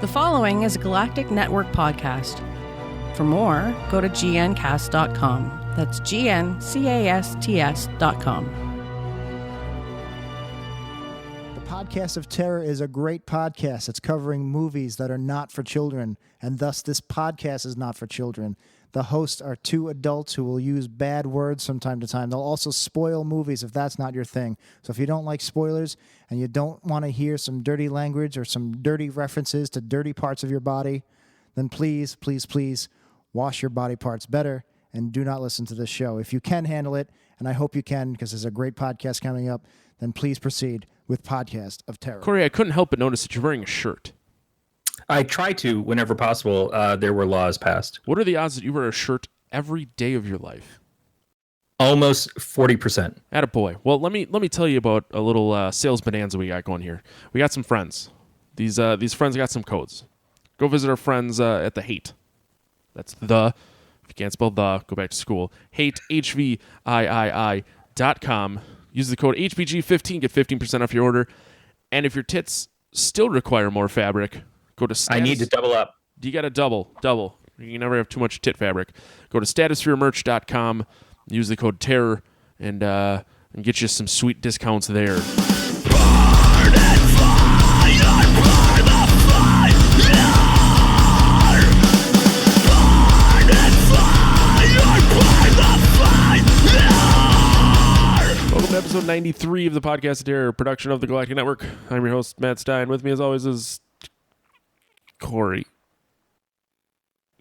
The following is a Galactic Network podcast. For more, go to gncast.com. That's GNCASTS.com. The Podcast of Terror is a great podcast. It's covering movies that are not for children, and thus this podcast is not for children. The hosts are two adults who will use bad words from time to time. They'll also spoil movies if that's not your thing. So if you don't like spoilers and you don't want to hear some dirty language or some dirty references to dirty parts of your body, then please, please, please wash your body parts better and do not listen to this show. If you can handle it, and I hope you can because there's a great podcast coming up, then please proceed with Podcast of Terror. Corey, I couldn't help but notice that you're wearing a shirt. I try to whenever possible. There were laws passed. What are the odds that you wear a shirt every day of your life? Almost 40%. Attaboy. Well, let me tell you about a little sales bonanza we got going here. We got some friends. These friends got some codes. Go visit our friends at the Hate. That's the. If you can't spell the, go back to school. Hate, HVIII.com. Use the code HBG15, get 15% off your order. And if your tits still require more fabric, go to status. I need to double up. You got to double. You can never have too much tit fabric. Go to statuspheremerch.com, use the code TERROR, and get you some sweet discounts there. Burn and fire, burn the fire. Burn and fire, burn the fire. Welcome to episode 93 of the Podcast of Terror, production of the Galactic Network. I'm your host, Matt Stein. With me, as always, is Corey.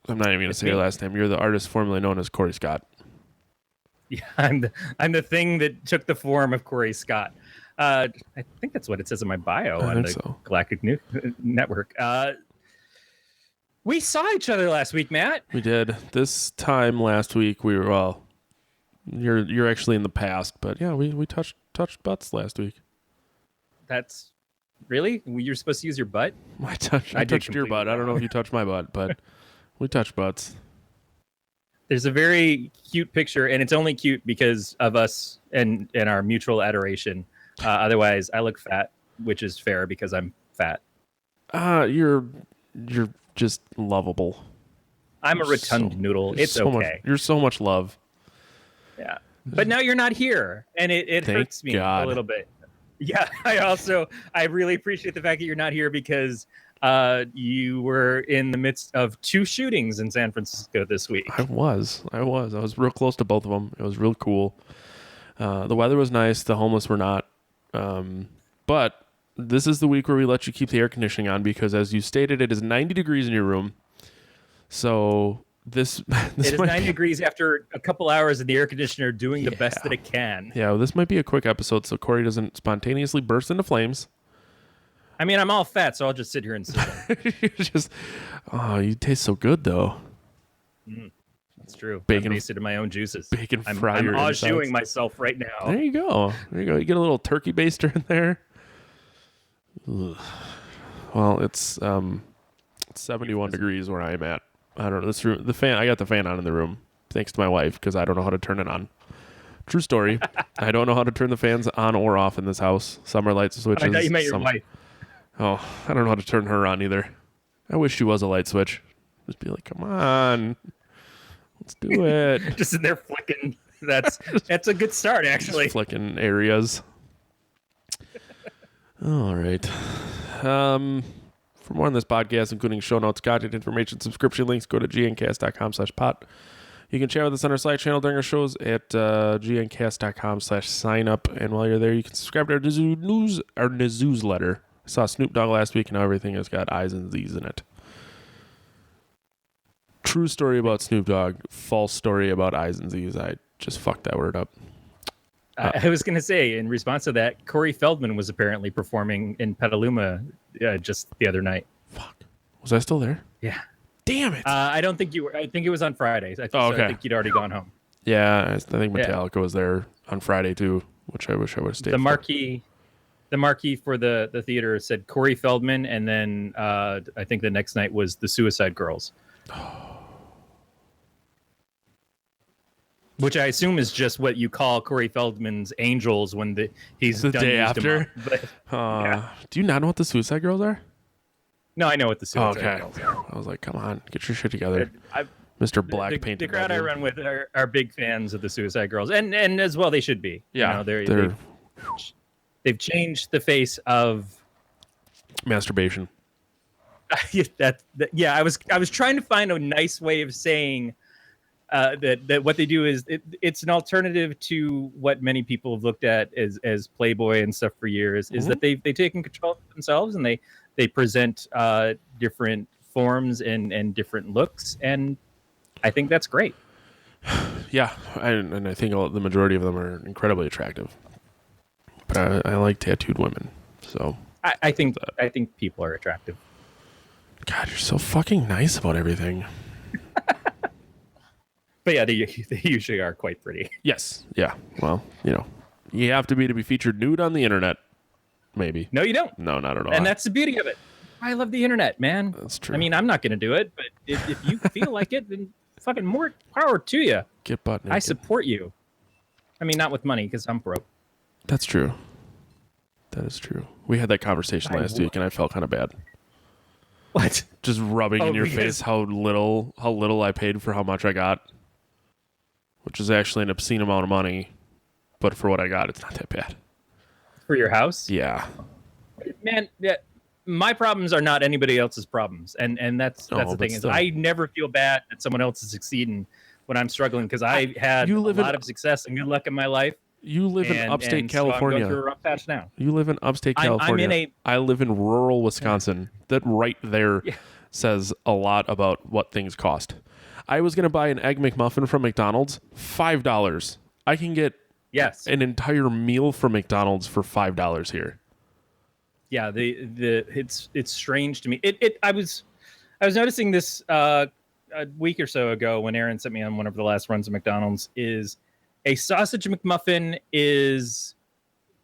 I'm not even going to say your last name. You're the artist formerly known as Corey Scott. Yeah, I'm the thing that took the form of Corey Scott. I think that's what it says in my bio on the Galactic Network. We saw each other last week, Matt. We did. This time last week, we were all. You're actually in the past, but yeah, we touched butts last week. That's really? You're supposed to use your butt? I touched your butt. I don't know if you touched my butt, but we touched butts. There's a very cute picture, and it's only cute because of us and our mutual adoration. Otherwise, I look fat, which is fair because I'm fat. You're just lovable. I'm a rotund noodle. It's so okay. You're so much love. Yeah. But now you're not here, and it hurts me a little bit. Yeah, I really appreciate the fact that you're not here because you were in the midst of two shootings in San Francisco this week. I was real close to both of them. It was real cool. The weather was nice. The homeless were not. But this is the week where we let you keep the air conditioning on because, as you stated, it is 90 degrees in your room. So this it is 90 degrees after a couple hours in the air conditioner doing the best that it can. Yeah, well, this might be a quick episode so Corey doesn't spontaneously burst into flames. I mean, I'm all fat, so I'll just sit here and sit. You taste so good, though. That's true. Bacon, I'm wasted in my own jujuice. I'm au juing myself right now. There you go. You get a little turkey baster in there. Ugh. Well, it's 71 degrees where I'm at. I don't know this room. The fan. I got the fan on in the room thanks to my wife because I don't know how to turn it on. True story. I don't know how to turn the fans on or off in this house. Some are light switches. I thought you meant your wife. Oh, I don't know how to turn her on either. I wish she was a light switch. Just be like, come on, let's do it. Just in there flicking. That's a good start, actually. Just flicking areas. All right. For more on this podcast, including show notes, content information, subscription links, go to gncast.com/pot. You can chat with us on our Slack channel during our shows at gncast.com/sign-up. And while you're there, you can subscribe to our newsletter. I saw Snoop Dogg last week, and now everything has got I's and Z's in it. True story about Snoop Dogg, false story about I's and Z's. I just fucked that word up. I was going to say, in response to that, Corey Feldman was apparently performing in Petaluma just the other night. Fuck. Was I still there? Yeah. Damn it. I don't think you were. I think it was on Fridays. Okay. I think you'd already gone home. Yeah, I think Metallica was there on Friday too, which I wish I would have stayed. The marquee for the theater said Corey Feldman, and then I think the next night was the Suicide Girls. Which I assume is just what you call Corey Feldman's Angels when he's the done day after. But, yeah. Do you not know what the Suicide Girls are? No, I know what the Suicide Okay. Girls are. I was like, come on, get your shit together. I- Mr. Black the painted. crowd I run with are big fans of the Suicide Girls, and as well they should be. Yeah, you know, they've changed the face of masturbation. Yeah, I was trying to find a nice way of saying that what they do is it's an alternative to what many people have looked at as Playboy and stuff for years. Is that they've taken control of themselves and they present different forms and different looks, and I think that's great. Yeah, and I think the majority of them are incredibly attractive. But I like tattooed women, so I think people are attractive. God, you're so fucking nice about everything. But yeah, they usually are quite pretty. Yes, yeah. Well, you have to be featured nude on the internet. Maybe. No, you don't. No, not at all. And that's the beauty of it. I love the internet, man. That's true. I mean, I'm not going to do it, but if you feel like it, then fucking more power to you. Get butt naked. I support you. I mean, not with money because I'm broke. That's true. That is true. We had that conversation last week, and I felt kind of bad. What? Just rubbing in your because... face how little I paid for how much I got, which is actually an obscene amount of money, but for what I got, it's not that bad. For your house? Yeah. Man, yeah, my problems are not anybody else's problems, and that's the thing is I never feel bad that someone else is succeeding when I'm struggling because I had a lot of success and good luck in my life. You live in upstate California. So I'm going through a rough patch now. You live in upstate California. I live in rural Wisconsin. That right there says a lot about what things cost. I was going to buy an Egg McMuffin from McDonald's, $5. I can get an entire meal from McDonald's for $5 here. Yeah, it's strange to me. I was noticing this a week or so ago when Aaron sent me on one of the last runs of McDonald's is a sausage McMuffin is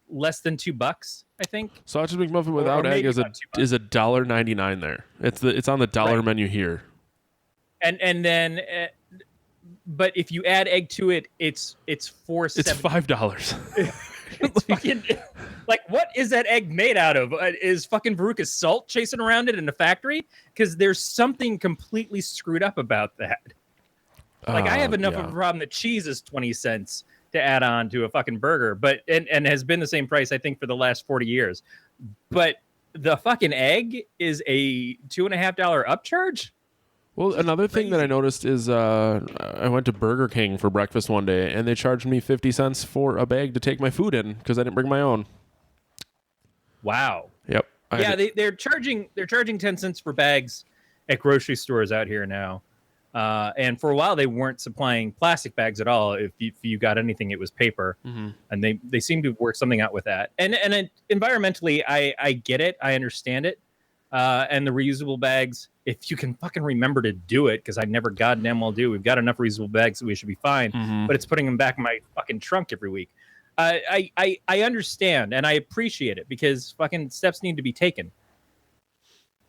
less than $2, I think. Sausage McMuffin without egg is $1.99 there. It's on the dollar menu here. And then, but if you add egg to it, it's $4.70. It's $5. It's fucking like, what is that egg made out of? Is fucking Veruca's salt chasing around it in the factory? Because there's something completely screwed up about that. Like, I have enough of a problem that cheese is 20 cents to add on to a fucking burger, but and has been the same price, I think, for the last 40 years. But the fucking egg is a $2.50 upcharge? Well, another thing that I noticed is I went to Burger King for breakfast one day, and they charged me 50 cents for a bag to take my food in because I didn't bring my own. Wow. Yep. They're charging 10 cents for bags at grocery stores out here now. And for a while, they weren't supplying plastic bags at all. If you got anything, it was paper. Mm-hmm. And they seem to work something out with that. And environmentally, I get it. I understand it. And the reusable bags, if you can fucking remember to do it, because I never goddamn well do. We've got enough reusable bags that we should be fine. Mm-hmm. But it's putting them back in my fucking trunk every week. I understand and I appreciate it because fucking steps need to be taken.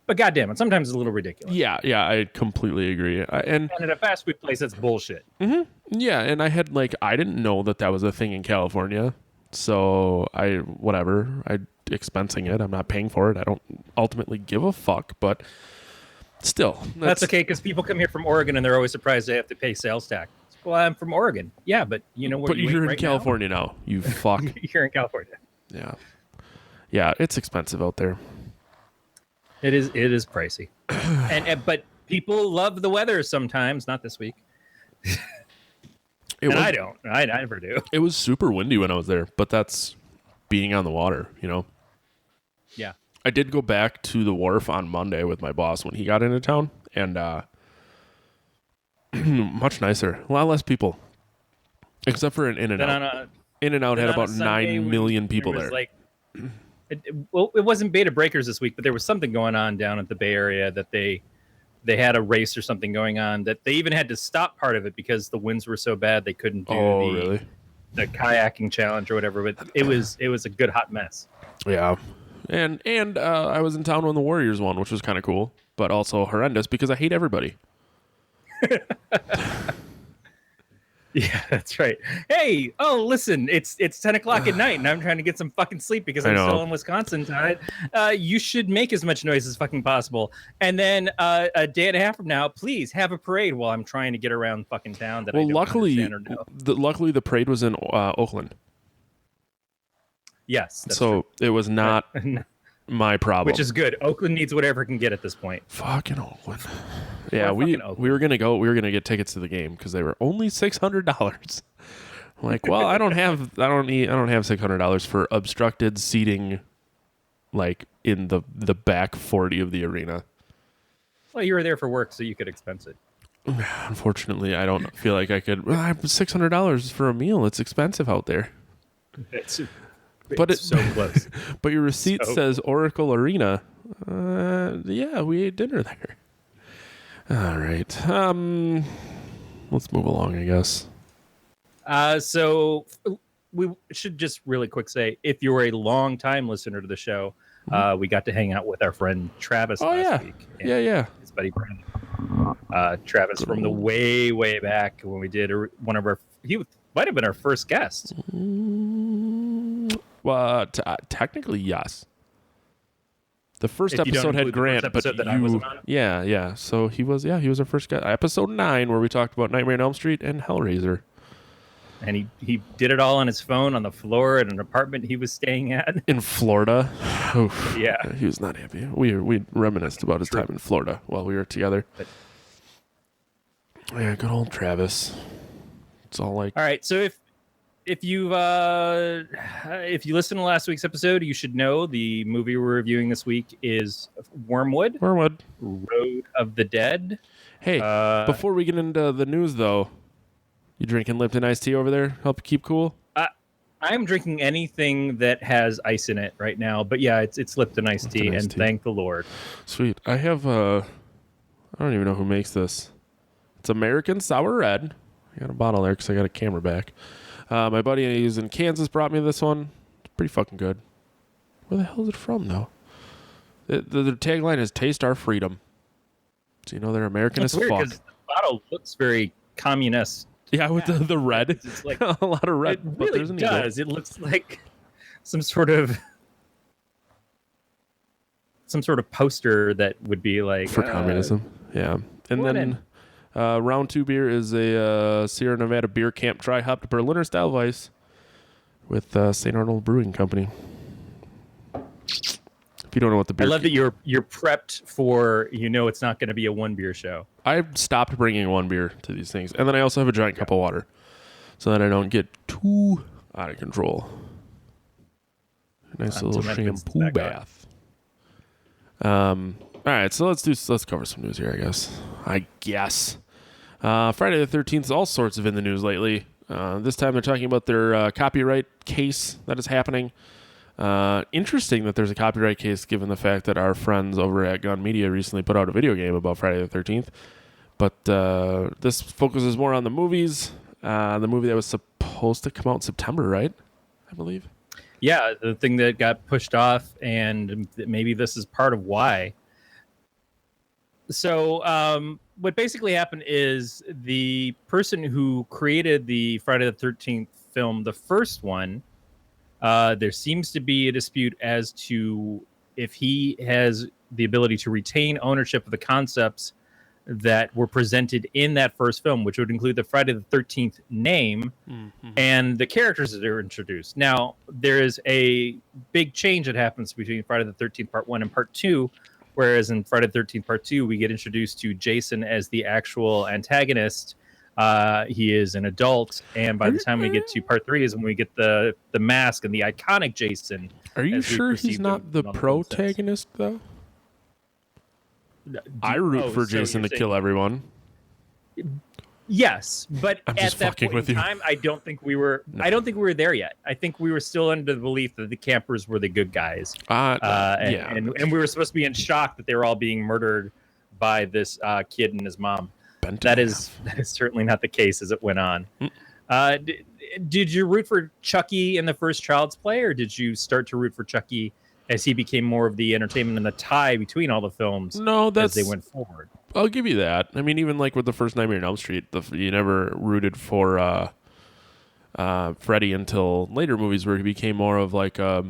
But goddamn it, sometimes it's a little ridiculous. Yeah, I completely agree. And at a fast food place, that's bullshit. Mm-hmm. Yeah, and I didn't know that was a thing in California. So I'm expensing it. I'm not paying for it. I don't ultimately give a fuck, but still. That's okay, because people come here from Oregon and they're always surprised they have to pay sales tax. Well, I'm from Oregon. Yeah, but you know where you're in California now. You fuck. You're in California. Yeah. Yeah, it's expensive out there. It is pricey. But people love the weather sometimes, not this week. I don't. I never do. It was super windy when I was there, but that's being on the water, Yeah. I did go back to the wharf on Monday with my boss when he got into town, and much nicer. A lot less people. Except for an In-N-Out. In-N-Out had about 9 million people there. It wasn't Beta Breakers this week, but there was something going on down at the Bay Area that they had a race or something going on that they even had to stop part of it because the winds were so bad they couldn't do the kayaking challenge or whatever. But it was a good hot mess. Yeah, and I was in town when the Warriors won, which was kind of cool, but also horrendous because I hate everybody. Yeah, that's right. Hey, listen, it's 10 o'clock at night, and I'm trying to get some fucking sleep because I'm still in Wisconsin tonight. You should make as much noise as fucking possible. And then a day and a half from now, please have a parade while I'm trying to get around fucking town. That I don't understand or know. Luckily, the parade was in Oakland. Yes. So true. It was not my problem. Which is good. Oakland needs whatever it can get at this point. Fucking Oakland. Yeah, we were gonna go. We were gonna get tickets to the game because they were only $600. I'm like, well, I don't have $600 for obstructed seating, like in the back 40 of the arena. Well, you were there for work, so you could expense it. Unfortunately, I don't feel like I could. Well, I have $600 for a meal. It's expensive out there. It's so close. But your receipt says Oracle Arena. Yeah, we ate dinner there. All right. Let's move along, I guess. So we should just really quick say, if you're a long time listener to the show, we got to hang out with our friend Travis last week. Yeah. His buddy Brandon. Travis from the way, way back when we did he might have been our first guest. Well, technically, yes. The first episode had Grant, but yeah. So he was our first guy. Episode 9, where we talked about Nightmare on Elm Street and Hellraiser. And he did it all on his phone on the floor at an apartment he was staying at in Florida. Oof. Yeah, he was not happy. We reminisced about his time in Florida while we were together. Yeah, good old Travis. It's all like. All right, so if you listen to last week's episode, you should know the movie we're reviewing this week is Wormwood. Road of the Dead. Hey, before we get into the news, though, you drinking Lipton iced tea over there? Help you keep cool? I'm drinking anything that has ice in it right now, but yeah, it's Lipton iced tea, and thank the Lord. Sweet. I have I don't even know who makes this. It's American Sour Red. I got a bottle there because I got a camera back. My buddy who's in Kansas brought me this one. It's pretty fucking good. Where the hell is it from, though? The tagline is "Taste Our Freedom." So you know they're American as fuck. Because the bottle looks very communist. Yeah, with the red. It's like a lot of red. It really does. It looks like some sort of poster that would be like for communism. Yeah, and then. Round 2 beer is a Sierra Nevada Beer Camp Dry Hopped Berliner Style Weiss with St. Arnold Brewing Company. If you don't know what the beer... I love that you're prepped for, it's not going to be a one beer show. I stopped bringing one beer to these things. And then I also have a giant cup of water so that I don't get too out of control. Nice little shampoo bath. All right, so let's cover some news here, I guess. Friday the 13th is all sorts of in the news lately. This time they're talking about their copyright case that is happening. Interesting that there's a copyright case given the fact that our friends over at Gun Media recently put out a video game about Friday the 13th. But this focuses more on the movies. The movie that was supposed to come out in September, right? I believe. Yeah, the thing that got pushed off, and maybe this is part of why. So what basically happened is the person who created the Friday the 13th film, the first one, there seems to be a dispute as to if he has the ability to retain ownership of the concepts that were presented in that first film, which would include the Friday the 13th name and the characters that are introduced. Now, there is a big change that happens between Friday the 13th Part 1 and Part 2, whereas in Friday the 13th Part 2, we get introduced to Jason as the actual antagonist. He is an adult, and by the time we get to Part 3 is when we get the mask and the iconic Jason. Are you sure he's not the protagonist, though? I root for Jason to kill everyone. Yes, but at that point in time, I don't think we were there yet. I think we were still under the belief that the campers were the good guys. And we were supposed to be in shock that they were all being murdered by this kid and his mom. That is certainly not the case as it went on. Did you root for Chucky in the first Child's Play, or did you start to root for Chucky as he became more of the entertainment and the tie between all the films as they went forward? I'll give you that. I mean, even like with the first Nightmare on Elm Street, you never rooted for Freddy until later movies where he became more of like a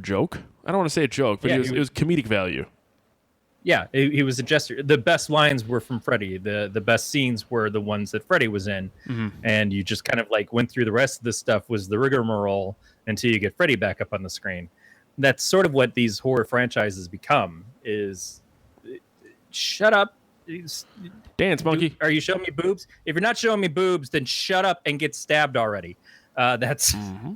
joke. I don't want to say a joke, but it was comedic value. Yeah, he was a jester. The best lines were from Freddy. The best scenes were the ones that Freddy was in. Mm-hmm. And you just kind of like went through the rest of the stuff was the rigmarole until you get Freddy back up on the screen. That's sort of what these horror franchises become is shut up. Dance, monkey. Are you showing me boobs? If you're not showing me boobs, then shut up and get stabbed already. That's mm-hmm.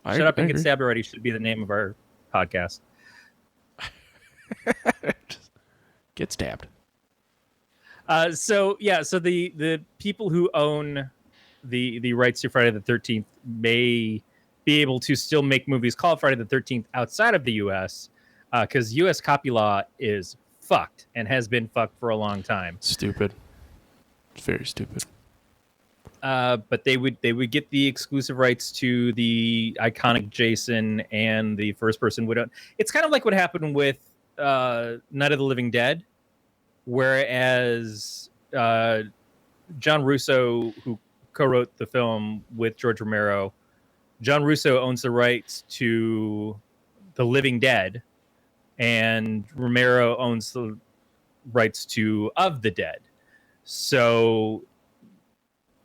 Shut up and get stabbed already should be the name of our podcast. Get stabbed. So the people who own the rights to Friday the 13th may be able to still make movies called Friday the 13th outside of the U.S. Because U.S. copy law is fucked and has been fucked for a long time. Stupid. It's very stupid. But they would get the exclusive rights to the iconic Jason and the first person would own. It's kind of like what happened with Night of the Living Dead, whereas John Russo, who co-wrote the film with George Romero, John Russo owns the rights to The Living Dead, and Romero owns the rights to Of the Dead. So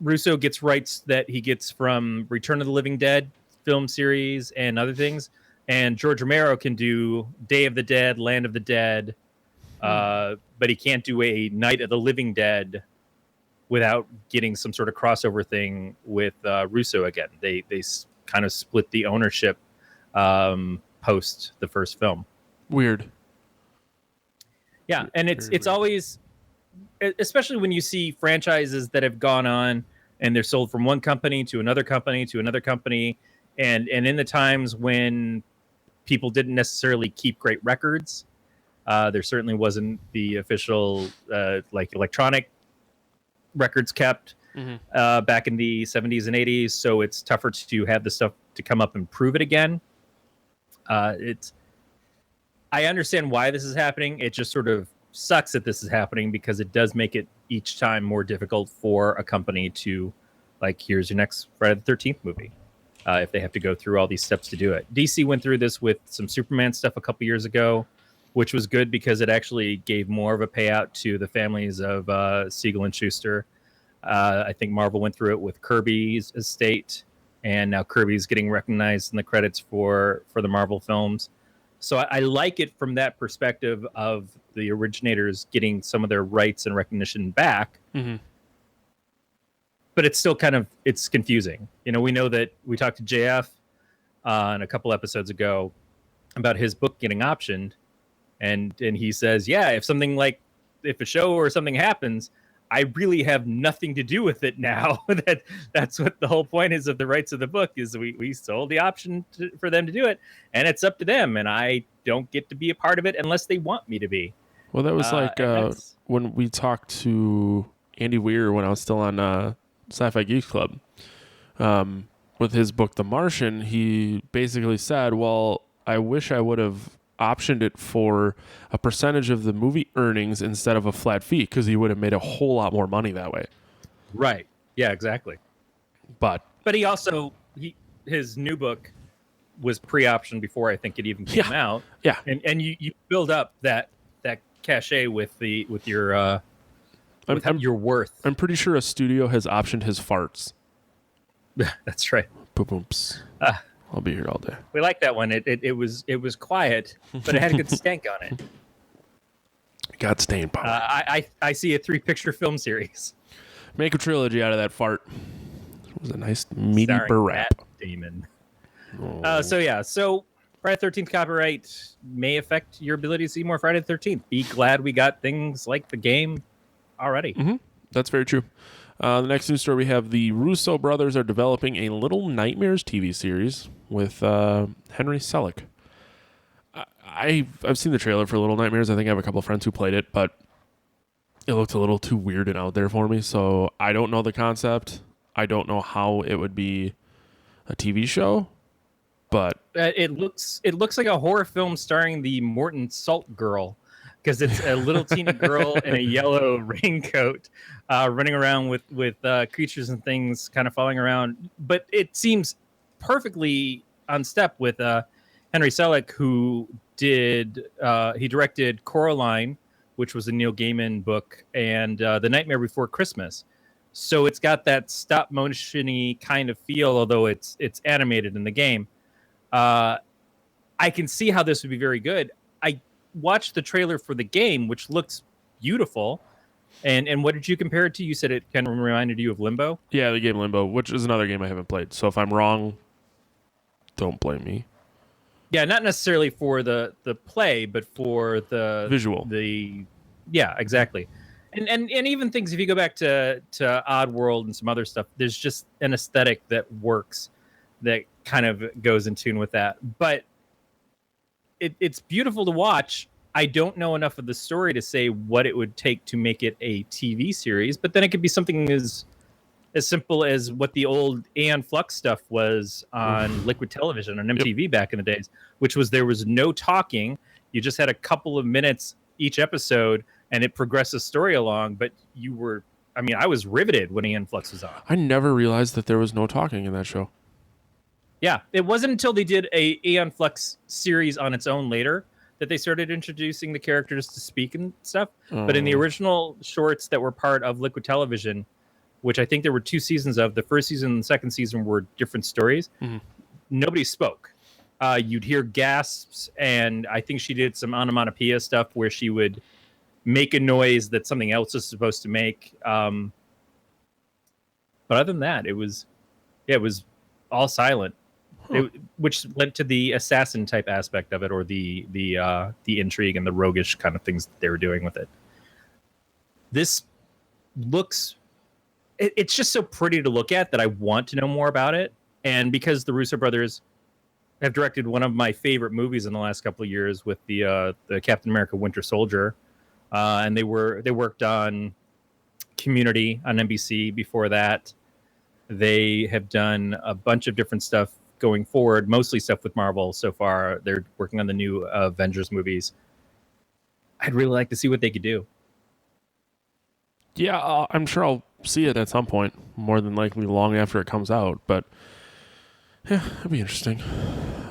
Russo gets rights that he gets from Return of the Living Dead film series and other things. And George Romero can do Day of the Dead, Land of the Dead, but he can't do a Night of the Living Dead without getting some sort of crossover thing with Russo again. They kind of split the ownership post the first film. Weird. Yeah, and it's always, especially when you see franchises that have gone on and they're sold from one company to another company to another company, and in the times when people didn't necessarily keep great records, there certainly wasn't the official like electronic records kept back in the 70s and 80s, so it's tougher to have the stuff to come up and prove it again. I understand why this is happening. It just sort of sucks that this is happening because it does make it each time more difficult for a company to, like, here's your next Friday the 13th movie, if they have to go through all these steps to do it. DC went through this with some Superman stuff a couple years ago, which was good because it actually gave more of a payout to the families of Siegel and Schuster. I think Marvel went through it with Kirby's estate, and now Kirby's getting recognized in the credits for the Marvel films. So I like it from that perspective of the originators getting some of their rights and recognition back. Mm-hmm. But it's still it's confusing. You know, we know that we talked to JF on a couple episodes ago about his book getting optioned. And he says, yeah, if a show or something happens, I really have nothing to do with it now. That's what the whole point is of the rights of the book is we sold the option for them to do it, and it's up to them, and I don't get to be a part of it unless they want me to be. Well, that was when we talked to Andy Weir when I was still on Sci-Fi Geeks Club. With his book, The Martian, he basically said, well, I wish I would have optioned it for a percentage of the movie earnings instead of a flat fee, because he would have made a whole lot more money that way. Right. Yeah, exactly. But he also his new book was pre-optioned before I think it even came out. Yeah. And you build up that cachet with your worth. I'm pretty sure a studio has optioned his farts. That's right. Boom-booms. I'll be here all day. We like that one. It was quiet, but it had a good stank on it. Got staying power. I see a 3-picture film series. Make a trilogy out of that fart. It was a nice meaty rap. Damon. So Friday the 13th copyright may affect your ability to see more Friday the 13th. Be glad we got things like the game already. Mm-hmm. That's very true. The next news story we have: the Russo brothers are developing a Little Nightmares TV series with Henry Selick. I've seen the trailer for Little Nightmares. I think I have a couple of friends who played it, but it looked a little too weird and out there for me. So I don't know the concept. I don't know how it would be a TV show, But it looks like a horror film starring the Morton Salt girl, because it's a little teeny girl in a yellow raincoat running around with creatures and things kind of falling around. But it seems perfectly on step with Henry Selick, who he directed Coraline, which was a Neil Gaiman book, and The Nightmare Before Christmas. So it's got that stop motion-y kind of feel, although it's animated in the game. I can see how this would be very good. I watched the trailer for the game, which looks beautiful. And what did you compare it to? You said it kind of reminded you of Limbo? Yeah, the game Limbo, which is another game I haven't played. So if I'm wrong, don't blame me. Yeah, not necessarily for the play, but for the visual. Yeah, exactly. And even things, if you go back to Oddworld and some other stuff, there's just an aesthetic that works that kind of goes in tune with that. But it's beautiful to watch. I don't know enough of the story to say what it would take to make it a TV series, but then it could be something as simple as what the old Aeon Flux stuff was on Liquid Television on MTV back in the days, which was there was no talking. You just had a couple of minutes each episode, and it progressed the story along. But I was riveted when Aeon Flux was on. I never realized that there was no talking in that show. Yeah, it wasn't until they did a Aeon Flux series on its own later that they started introducing the characters to speak and stuff. But in the original shorts that were part of Liquid Television, which I think there were 2 seasons of, the first season and the second season were different stories. Mm-hmm. Nobody spoke. You'd hear gasps, and I think she did some onomatopoeia stuff where she would make a noise that something else is supposed to make. But other than that, it was all silent. Which led to the assassin type aspect of it, or the intrigue and the roguish kind of things that they were doing with it. This looks, it's just so pretty to look at that I want to know more about it. And because the Russo brothers have directed one of my favorite movies in the last couple of years with the Captain America Winter Soldier, and they worked on Community on NBC before that. They have done a bunch of different stuff going forward, mostly stuff with Marvel so far. They're working on the new Avengers movies. I'd really like to see what they could do. Yeah, I'm sure I'll see it at some point, more than likely long after it comes out. But yeah, it'd be interesting.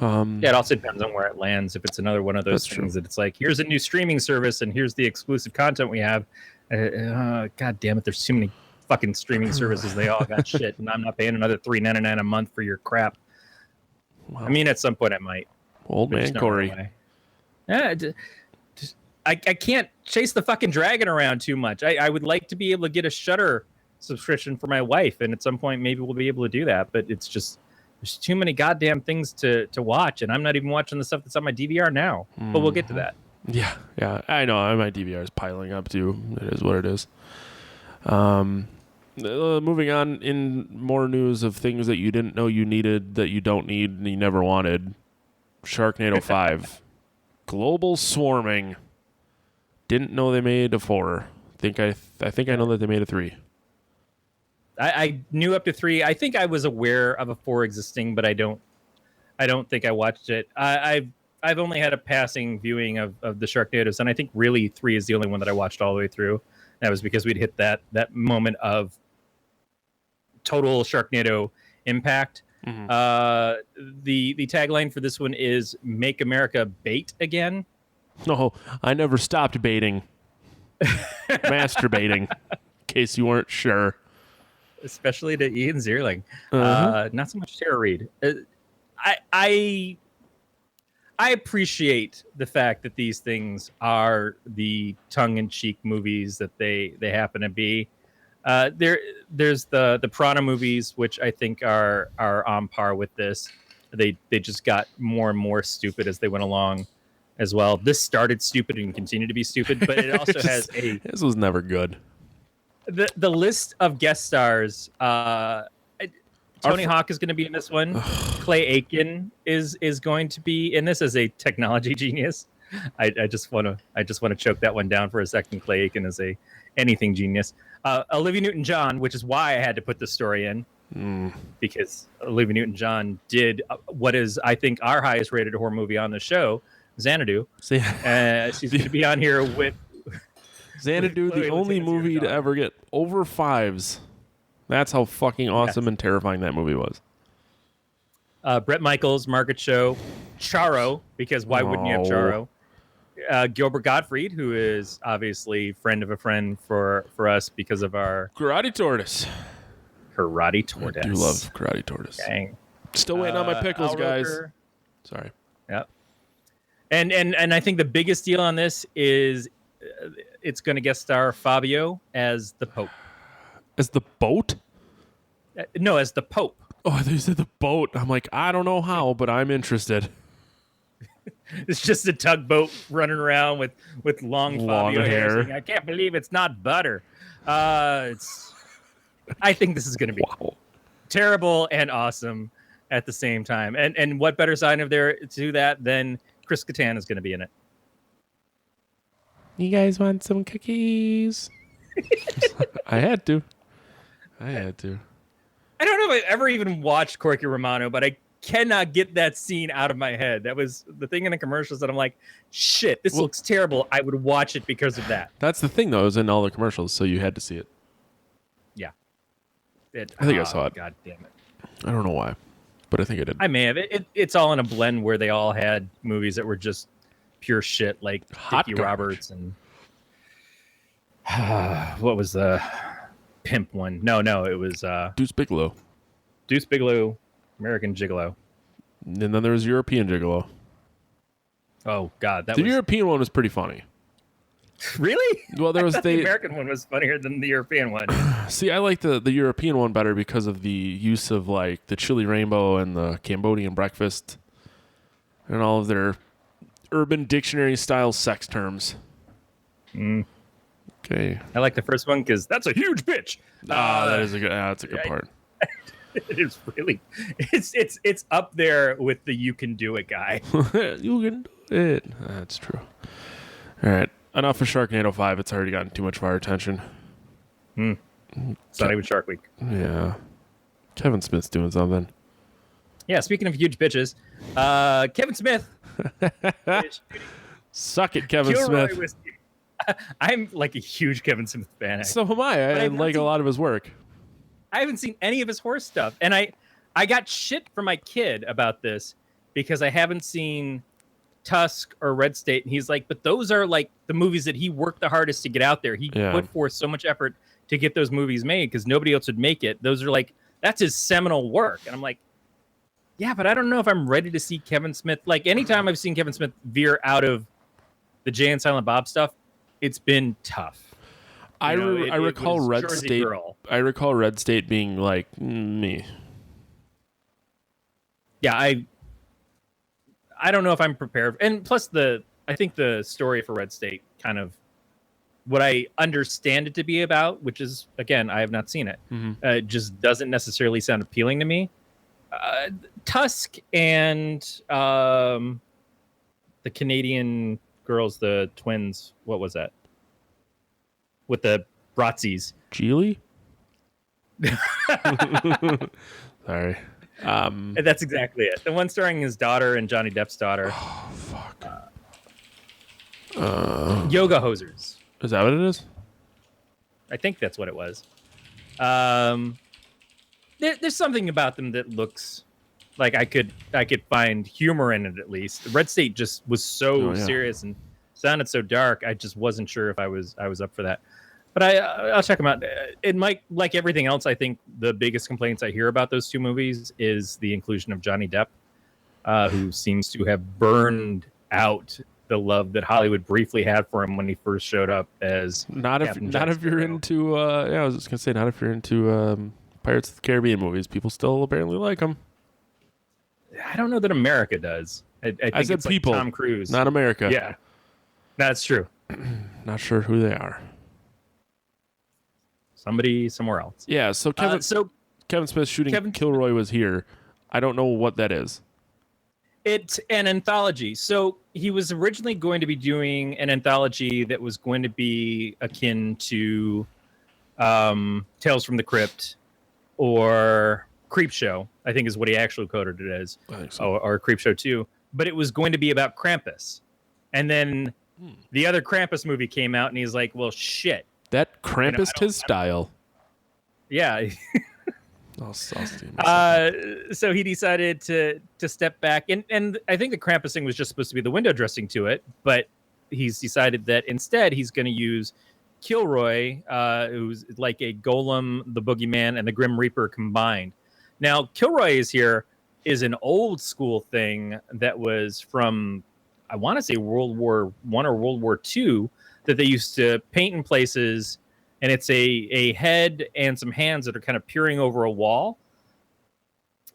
Yeah, it also depends on where it lands. If it's another one of those things that it's like, here's a new streaming service and here's the exclusive content we have. God damn it, there's too many fucking streaming services. They all got shit, and I'm not paying another $3.99 a month for your crap. Wow. I mean, at some point I might. Old man Corey. Yeah, I can't chase the fucking dragon around too much. I would like to be able to get a Shudder subscription for my wife, and at some point maybe we'll be able to do that. But it's just there's too many goddamn things to watch, and I'm not even watching the stuff that's on my DVR now. But we'll get to that. Yeah, I know. My DVR is piling up too. It is what it is. Moving on, in more news of things that you didn't know you needed, that you don't need, and you never wanted. Sharknado 5. Global swarming. Didn't know they made a 4. I think I know that they made a 3. I knew up to 3. I think I was aware of a 4 existing, but I don't think I watched it. I've only had a passing viewing of the Sharknadoes, and I think really 3 is the only one that I watched all the way through. That was because we'd hit that moment of total Sharknado impact. Mm-hmm. The tagline for this one is "Make America Bait Again." No, I never stopped baiting. Masturbating, in case you weren't sure. Especially to Ian Zierling. Not so much Tara Reid. I appreciate the fact that these things are the tongue-in-cheek movies that they happen to be. There's the Piranha movies, which I think are on par with this. They just got more and more stupid as they went along as well. This started stupid and continued to be stupid, but it also has a... This was never good. The list of guest stars... Tony Hawk is going to be in this one. Clay Aiken is going to be in this as a technology genius. I just want to choke that one down for a second. Clay Aiken is a anything genius. Olivia Newton-John, which is why I had to put this story in, because Olivia Newton-John did what is, I think, our highest rated horror movie on the show, Xanadu. See, she's going to be on here with Xanadu, the only movie to ever get over 5s. That's how fucking awesome and terrifying that movie was. Bret Michaels, Margaret Cho, Charo, because why wouldn't you have Charo? Gilbert Gottfried, who is obviously friend of a friend for us because of our Karate Tortoise. Karate Tortoise. I do love Karate Tortoise. Dang. Still waiting on my pickles, Al guys. Roker. Sorry. Yep. And I think the biggest deal on this is it's going to guest star Fabio as the Pope. As the boat? No, as the Pope. Oh, I thought you said the boat. I'm like, I don't know how, but I'm interested. It's just a tugboat running around with long Fabio hair. Saying, I can't believe it's not butter. I think this is going to be terrible and awesome at the same time. And what better sign of there to that than Chris Kattan is going to be in it. You guys want some cookies? I had to. I don't know if I ever even watched Corky Romano, but I cannot get that scene out of my head. That was the thing in the commercials that I'm like, shit, this looks terrible. I would watch it because of that. That's the thing, though. It was in all the commercials, so you had to see it. Yeah. I think I saw it. God damn it. I don't know why, but I think I did. I may have. It's all in a blend where they all had movies that were just pure shit, like Hot Dickie garbage. Roberts and what was the pimp one? No, it was Deuce Bigelow. Deuce Bigelow, American Gigolo. And then there was European Gigolo. Oh God, The European one was pretty funny. Really? Well, there was the American one was funnier than the European one. See, I like the European one better because of the use of like the chili rainbow and the Cambodian breakfast and all of their Urban Dictionary style sex terms. Okay. I like the first one because that's a huge bitch. That's a good part. It is really, it's up there with the "you can do it" guy. You can do it. That's true. All right, enough of Sharknado 5. It's already gotten too much of our attention. It's not even Shark Week. Yeah, Kevin Smith's doing something. Yeah, speaking of huge bitches, Kevin Smith. Suck it, Kevin Killroy Smith. Was Here. I'm like a huge Kevin Smith fan. So am I. I like a lot of his work. I haven't seen any of his horse stuff, and I got shit from my kid about this because I haven't seen Tusk or Red State, and he's like, but those are like the movies that he worked the hardest to get out there. He put forth so much effort to get those movies made because nobody else would make it. Those are like, that's his seminal work, and I'm like, yeah, but I don't know if I'm ready to see Kevin Smith. Like anytime I've seen Kevin Smith veer out of the Jay and Silent Bob stuff, it's been tough. I recall Red State. Girl. I recall Red State being like me. Yeah, I don't know if I'm prepared. And plus, I think the story for Red State kind of what I understand it to be about, which is again, I have not seen it. Just doesn't necessarily sound appealing to me. Tusk and the Canadian girls, the twins. What was that? With the Bratzies. Geely? Sorry. That's exactly it. The one starring his daughter and Johnny Depp's daughter. Oh, fuck. Yoga Hosers. Is that what it is? I think that's what it was. There's something about them that looks like I could find humor in it at least. Red State just was so serious and sounded so dark. I just wasn't sure if I was up for that. But I'll check them out. It might, like everything else, I think the biggest complaints I hear about those two movies is the inclusion of Johnny Depp, who seems to have burned out the love that Hollywood briefly had for him when he first showed up as not if you're into I was just gonna say not if you're into Pirates of the Caribbean movies. People still apparently like them. I don't know that America does. I think said it's people, like Tom Cruise, not America. Yeah, that's true. Not sure who they are. Somebody somewhere else. Yeah. So Kevin Smith shooting Killroy Was Here. I don't know what that is. It's an anthology. So he was originally going to be doing an anthology that was going to be akin to Tales from the Crypt or Creepshow, I think is what he actually coded it as, or Creepshow 2. But it was going to be about Krampus. And then the other Krampus movie came out, and he's like, well, shit. That Krampus his style. Yeah. So he decided to step back. And I think the Krampus thing was just supposed to be the window dressing to it. But he's decided that instead he's going to use Killroy, who's like a Golem, the Boogeyman, and the Grim Reaper combined. Now, Killroy Is Here is an old school thing that was from, I want to say World War I or World War II, that they used to paint in places, and it's a head and some hands that are kind of peering over a wall.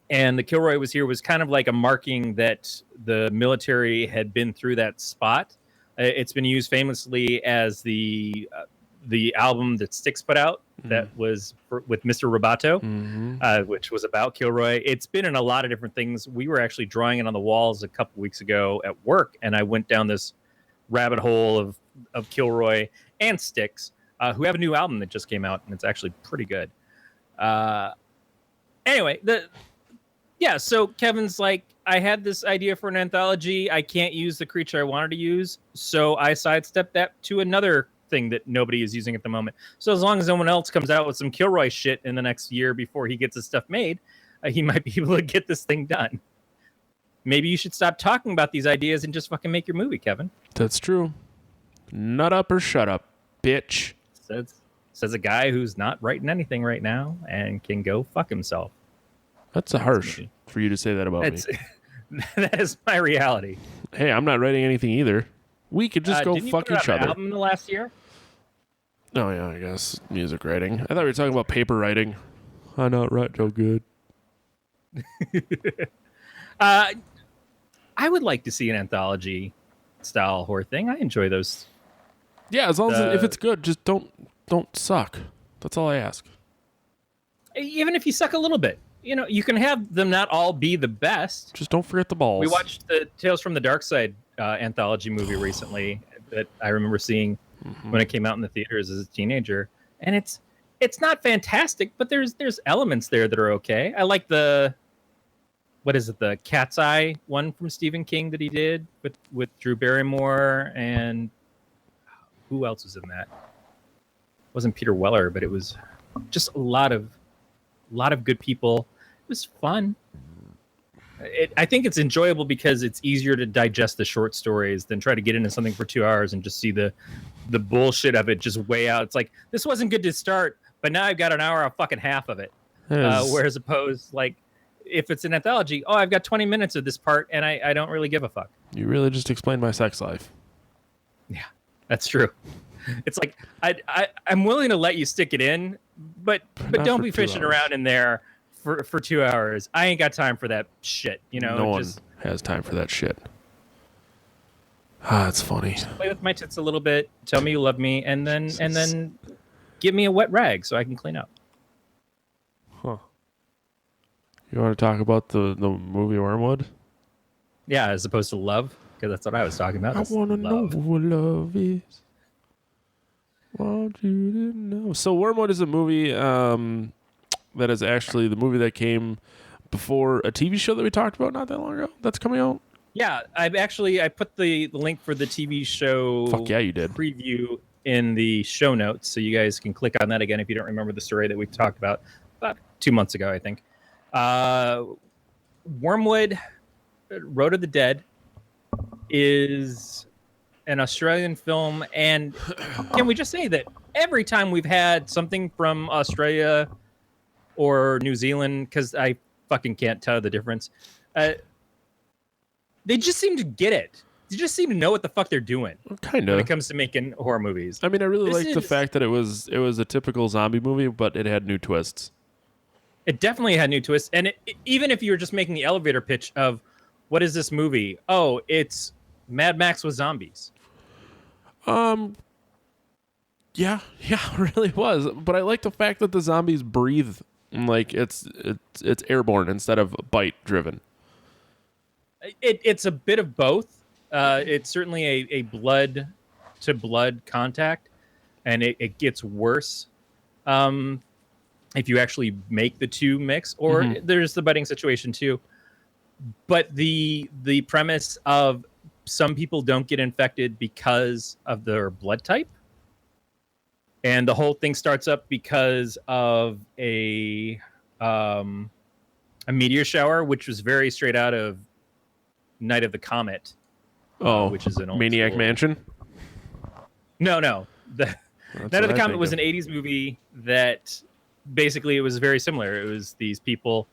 And the Killroy Was Here was kind of like a marking that the military had been through that spot. It's been used famously as the album that Styx put out that was with Mr. Roboto, which was about Killroy. It's been in a lot of different things. We were actually drawing it on the walls a couple weeks ago at work, and I went down this rabbit hole of Killroy and Styx, who have a new album that just came out, and it's actually pretty good. Anyway, so Kevin's like, I had this idea for an anthology. I can't use the creature I wanted to use, so I sidestepped that to another thing that nobody is using at the moment. So as long as someone else comes out with some Killroy shit in the next year before he gets his stuff made, he might be able to get this thing done. Maybe you should stop talking about these ideas and just fucking make your movie, Kevin. That's true. Nut up or shut up, bitch. Says a guy who's not writing anything right now and can go fuck himself. That's harsh for you to say that about me. That is my reality. Hey, I'm not writing anything either. We could just go fuck each other. An album the last year? Oh yeah, I guess music writing. I thought we were talking about paper writing. I not write so good. I would like to see an anthology style horror thing. I enjoy those. Yeah, as long as if it's good, just don't suck. That's all I ask. Even if you suck a little bit, you can have them not all be the best. Just don't forget the balls. We watched the Tales from the Dark Side anthology movie recently that I remember seeing when it came out in the theaters as a teenager, and it's not fantastic, but there's elements there that are okay. I like the Cat's Eye one from Stephen King that he did with Drew Barrymore, and who else was in that? It wasn't Peter Weller, but it was just a lot of good people. It was fun. I think it's enjoyable because it's easier to digest the short stories than try to get into something for 2 hours and just see the bullshit of it just way out. It's like, this wasn't good to start, but now I've got an hour, a fucking half of it. Whereas opposed, like, if it's an anthology, I've got 20 minutes of this part, and I don't really give a fuck. You really just explained my sex life. Yeah, that's true. It's like, I'm willing to let you stick it in, but don't be fishing around in there for 2 hours. I ain't got time for that shit. No one has time for that shit. It's funny. Play with my tits a little bit. Tell me you love me, and then give me a wet rag so I can clean up. Huh. You want to talk about the movie Wormwood? Yeah, as opposed to love, because that's what I was talking about. I want to know what love is. Want you to know. So Wormwood is a movie that is actually the movie that came before a TV show that we talked about not that long ago. That's coming out. Yeah, I put the link for the TV show. Fuck yeah, you did. Preview in the show notes, so you guys can click on that again if you don't remember the story that we talked about 2 months ago, I think. Wormwood, Road of the Dead, is an Australian film, and can we just say that every time we've had something from Australia or New Zealand, because I fucking can't tell the difference, they just seem to get it. They just seem to know what the fuck they're doing. Kind of. When it comes to making horror movies. I mean, I really liked the fact that it was a typical zombie movie, but it had new twists. It definitely had new twists, and even if you were just making the elevator pitch of, what is this movie? Oh, it's Mad Max with zombies. Yeah, it really was. But I like the fact that the zombies breathe, like it's airborne instead of bite driven. It's a bit of both. It's certainly a blood to blood contact, and it gets worse. if you actually make the two mix, or there's the budding situation too. But the premise of some people don't get infected because of their blood type, and the whole thing starts up because of a meteor shower, which was very straight out of Night of the Comet. Which is an old Maniac school. Mansion. No. Night of the Comet was an 80s movie that basically it was very similar. It was these people.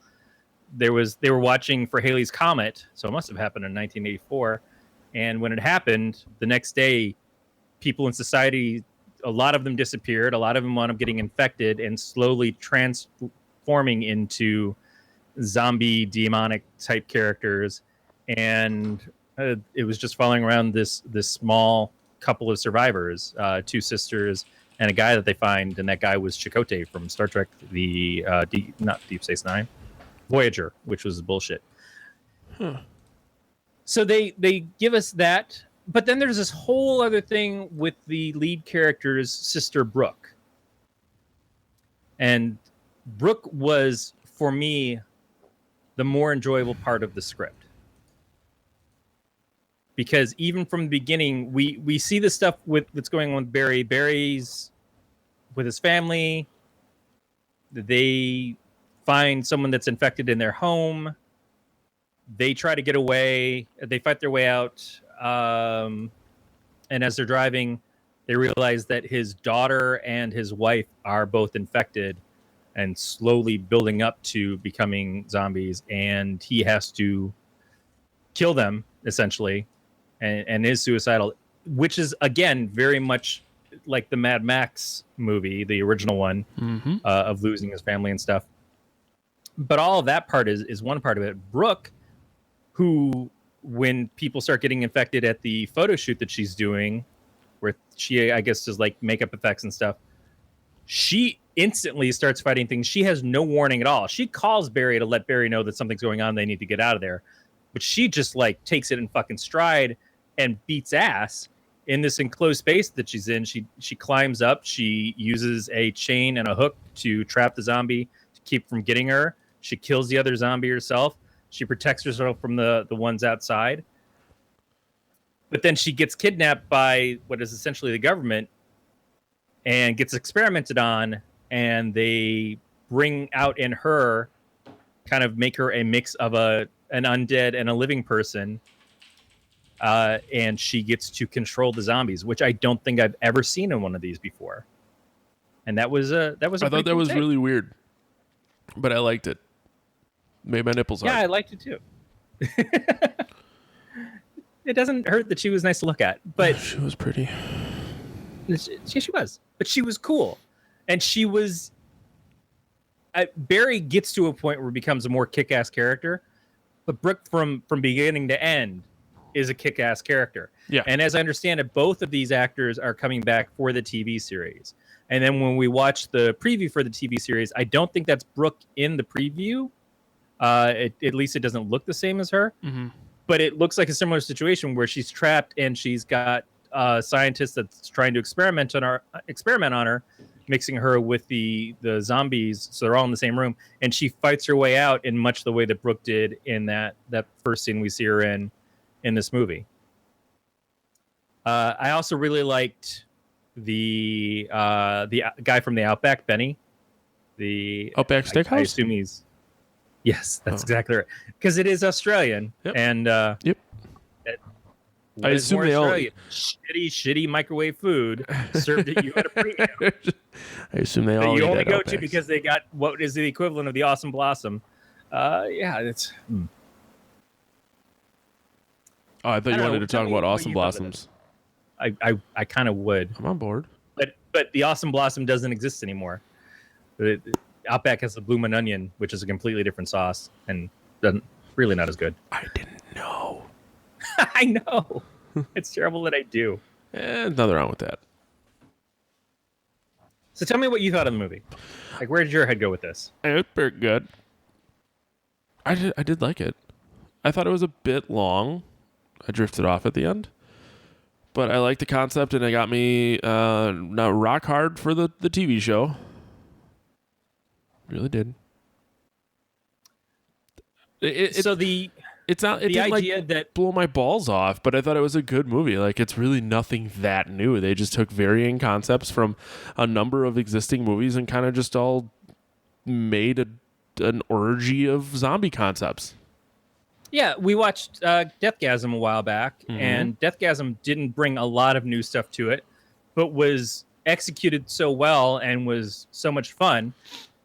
They were watching for Halley's Comet, so it must have happened in 1984. And when it happened, the next day, people in society, a lot of them disappeared. A lot of them wound up getting infected and slowly transforming into zombie, demonic type characters. And it was just following around this small couple of survivors, two sisters and a guy that they find, and that guy was Chakotay from Star Trek, not Deep Space Nine, Voyager, which was bullshit. So they give us that, but then there's this whole other thing with the lead character's sister Brooke, and Brooke was, for me, the more enjoyable part of the script. Because even from the beginning, we see the stuff that's going on with Barry. Barry's with his family. They find someone that's infected in their home. They try to get away. They fight their way out. And as they're driving, they realize that his daughter and his wife are both infected and slowly building up to becoming zombies. And he has to kill them, essentially. And is suicidal, which is, again, very much like the Mad Max movie, the original one, of losing his family and stuff. But all of that part is one part of it. Brooke, who, when people start getting infected at the photo shoot that she's doing, where she, I guess, does like makeup effects and stuff, she instantly starts fighting things. She has no warning at all. She calls Barry to let Barry know that something's going on. They need to get out of there. But she just like takes it in fucking stride and beats ass in this enclosed space that she's in. She climbs up. She uses a chain and a hook to trap the zombie to keep from getting her. She kills the other zombie herself. She protects herself from the ones outside. But then she gets kidnapped by what is essentially the government and gets experimented on. And they bring out in her, kind of make her a mix of an undead and a living person. And she gets to control the zombies, which I don't think I've ever seen in one of these before. And that was I thought that was really weird, but I liked it. Made my nipples hard. Yeah, I liked it too. It doesn't hurt that she was nice to look at, but she was pretty. She was, but she was cool, and she was. Barry gets to a point where he becomes a more kick-ass character, but Brooke from beginning to end is a kick-ass character. Yeah. And as I understand it, both of these actors are coming back for the TV series. And then when we watch the preview for the TV series, I don't think that's Brooke in the preview. At least it doesn't look the same as her. Mm-hmm. But it looks like a similar situation where she's trapped and she's got a scientist that's trying to experiment on her, mixing her with the zombies, so they're all in the same room. And she fights her way out in much the way that Brooke did in that first scene we see her in this movie. I also really liked the guy from the Outback, Benny. The Outback Steakhouse? I assume he's... Yes, that's exactly right. Because it is Australian. Yep. And yep. I assume they all... Shitty microwave food served at you at a premium. I assume they all... You only go to because they got what is the equivalent of the Awesome Blossom. Yeah, it's... Oh, I thought you wanted to talk about Awesome Blossoms. I kind of would. I'm on board. But the Awesome Blossom doesn't exist anymore. Outback has the bloomin' onion, which is a completely different sauce and really not as good. I didn't know. I know. It's terrible that I do. Nothing wrong with that. So tell me what you thought of the movie. Like, where did your head go with this? It was pretty good. I did like it. I thought it was a bit long. I drifted off at the end. But I liked the concept, and it got me not rock hard for the TV show. Really did. It's not. It the didn't idea like that blow my balls off, but I thought it was a good movie. Like, it's really nothing that new. They just took varying concepts from a number of existing movies and kind of just all made an orgy of zombie concepts. Yeah, we watched Deathgasm a while back, and Deathgasm didn't bring a lot of new stuff to it, but was executed so well and was so much fun.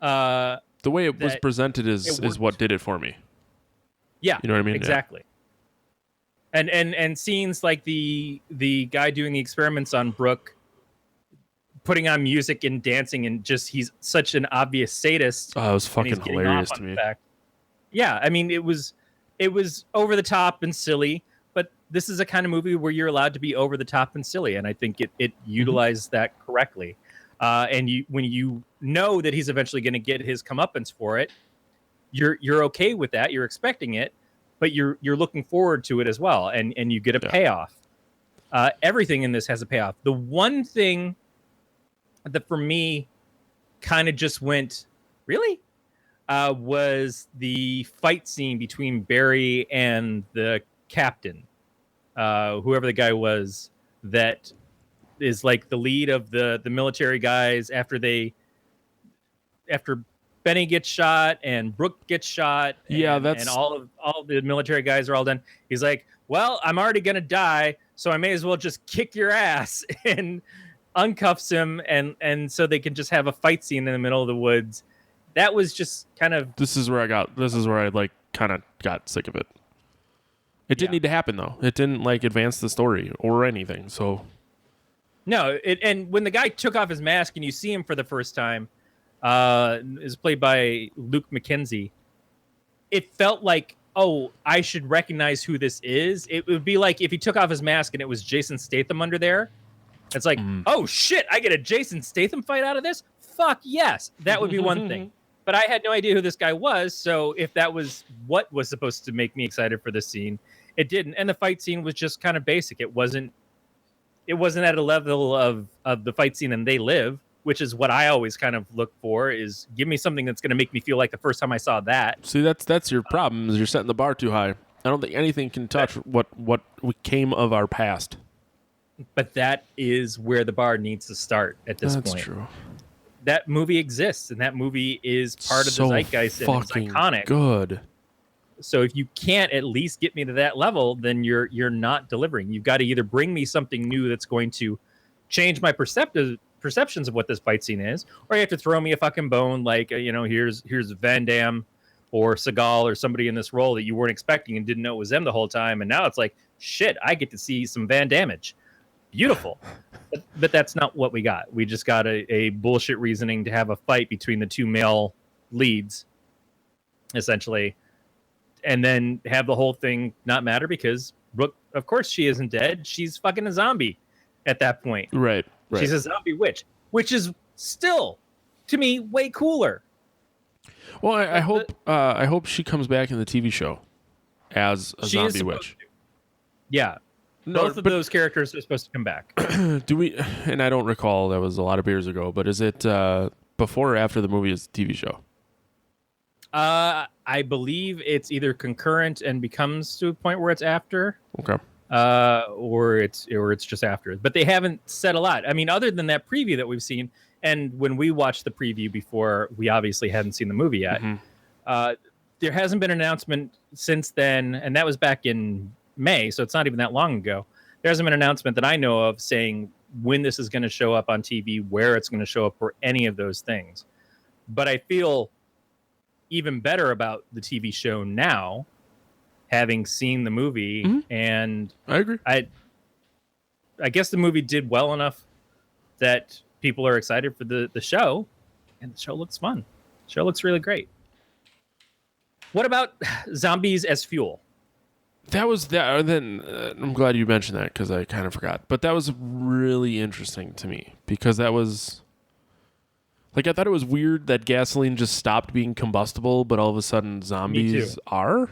The way it was presented is what did it for me. Yeah, you know what I mean? Exactly. Yeah. And scenes like the guy doing the experiments on Brooke, putting on music and dancing, and just he's such an obvious sadist. Oh, it was fucking hilarious to me. Yeah, I mean, it was over the top and silly, but this is a kind of movie where you're allowed to be over the top and silly, and I think it utilized that correctly. And when you know that he's eventually going to get his comeuppance for it, you're okay with that. You're expecting it, but you're looking forward to it as well, and you get a payoff. Everything in this has a payoff. The one thing that for me kind of just went, really? Was the fight scene between Barry and the captain, whoever the guy was that is like the lead of the military guys after Benny gets shot and Brooke gets shot. And all the military guys are all done. He's like, well, I'm already going to die, so I may as well just kick your ass, and uncuffs him. And so they can just have a fight scene in the middle of the woods. That was just kind of... This is where I like kind of got sick of it. It didn't need to happen, though. It didn't like advance the story or anything. So no, and when the guy took off his mask and you see him for the first time, is played by Luke McKenzie. It felt like, oh, I should recognize who this is. It would be like if he took off his mask and it was Jason Statham under there. It's like, oh shit, I get a Jason Statham fight out of this? Fuck yes. That would be one thing. But I had no idea who this guy was, so if that was what was supposed to make me excited for this scene, it didn't. And the fight scene was just kind of basic. It wasn't at a level of the fight scene in They Live, which is what I always kind of look for, is give me something that's going to make me feel like the first time I saw that. See, that's your problem, is you're setting the bar too high. I don't think anything can touch what came of our past. But that is where the bar needs to start at this point. That's true. That movie exists, and that movie is part of the zeitgeist, and it's iconic. Good. So if you can't at least get me to that level, then you're not delivering. You've got to either bring me something new that's going to change my perceptions of what this fight scene is, or you have to throw me a fucking bone like, here's Van Damme or Seagal or somebody in this role that you weren't expecting and didn't know it was them the whole time, and now it's like, shit, I get to see some Van Dammage. Beautiful. But that's not what we got. We just got a bullshit reasoning to have a fight between the two male leads, essentially, and then have the whole thing not matter because Brooke, of course she isn't dead. She's fucking a zombie at that point. Right. She's a zombie witch, which is still, to me, way cooler. Well, I hope she comes back in the TV show as a zombie witch. Yeah. Both of those characters are supposed to come back. Do we? And I don't recall, that was a lot of years ago, but is it before or after the movie is the TV show? I believe it's either concurrent and becomes to a point where it's after. Okay. Or it's just after. But they haven't said a lot. I mean, other than that preview that we've seen, and when we watched the preview before, we obviously hadn't seen the movie yet. There hasn't been an announcement since then, and that was back in May, so it's not even that long ago. There hasn't been an announcement that I know of saying when this is going to show up on TV, where it's going to show up, or any of those things. But I feel even better about the TV show now, having seen the movie, and I agree. I guess the movie did well enough that people are excited for the show, and the show looks fun. The show looks really great. What about zombies as fuel? That was that. Then I'm glad you mentioned that because I kind of forgot. But that was really interesting to me because that was like, I thought it was weird that gasoline just stopped being combustible, but all of a sudden zombies are.